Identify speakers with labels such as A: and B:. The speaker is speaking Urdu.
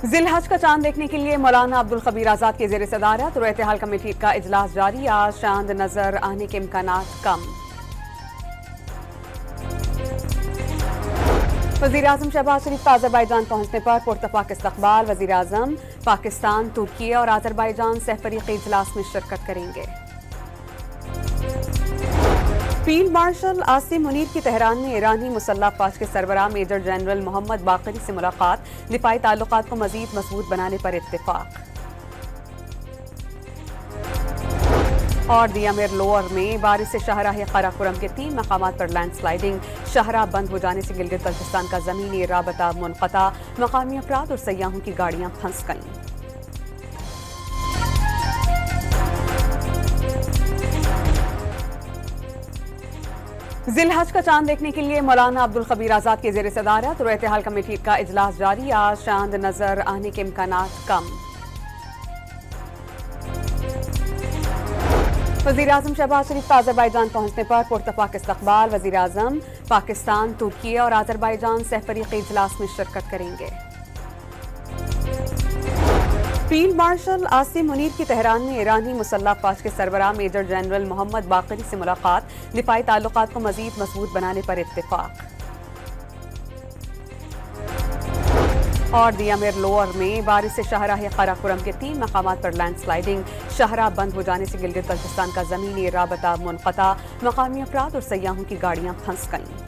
A: ذی الحج کا چاند دیکھنے کے لیے مولانا عبدالخبیر آزاد کے زیر صدارت رورت حال کمیٹی کا اجلاس جاری۔ آج چاند نظر آنے کے امکانات کم۔ وزیراعظم شہباز شریف کا آذربائیجان پہنچنے پر پرتفاق استقبال۔ وزیراعظم پاکستان، ترکی اور آذربائیجان سہ فریقی اجلاس میں شرکت کریں گے۔ فیلڈ مارشل عاصم منیر کی تہران میں ایرانی مسلح افواج کے سربراہ میجر جنرل محمد باقری سے ملاقات۔ دفاعی تعلقات کو مزید مضبوط بنانے پر اتفاق۔ اور دیامیر لوور میں بارش سے شاہراہ قراقرم کے 3 مقامات پر لینڈ سلائیڈنگ۔ شاہراہ بند ہو جانے سے گلگت بلتستان کا زمینی رابطہ منقطع۔ مقامی افراد اور سیاحوں کی گاڑیاں پھنس گئیں۔ ذی الحج کا چاند دیکھنے کے لیے مولانا عبدالخبیر آزاد کے زیر صدارت رورت حال کمیٹی کا اجلاس جاری۔ آج چاند نظر آنے کے امکانات کم۔ وزیراعظم شہباز شریف کا آذربائیجان پہنچنے پر پرتفاق استقبال۔ وزیراعظم پاکستان، ترکی اور آذربائیجان سہ فریقی اجلاس میں شرکت کریں گے۔ فیلڈ مارشل عاصم منیر کی تہران میں ایرانی مسلح افواج کے سربراہ میجر جنرل محمد باقری سے ملاقات۔ دفاعی تعلقات کو مزید مضبوط بنانے پر اتفاق۔ اور دیامیر لوور میں بارش سے شاہراہ قراقرم کے 3 مقامات پر لینڈ سلائیڈنگ۔ شاہراہ بند ہو جانے سے گلگت بلتستان کا زمینی رابطہ منقطع۔ مقامی افراد اور سیاحوں کی گاڑیاں پھنس گئیں۔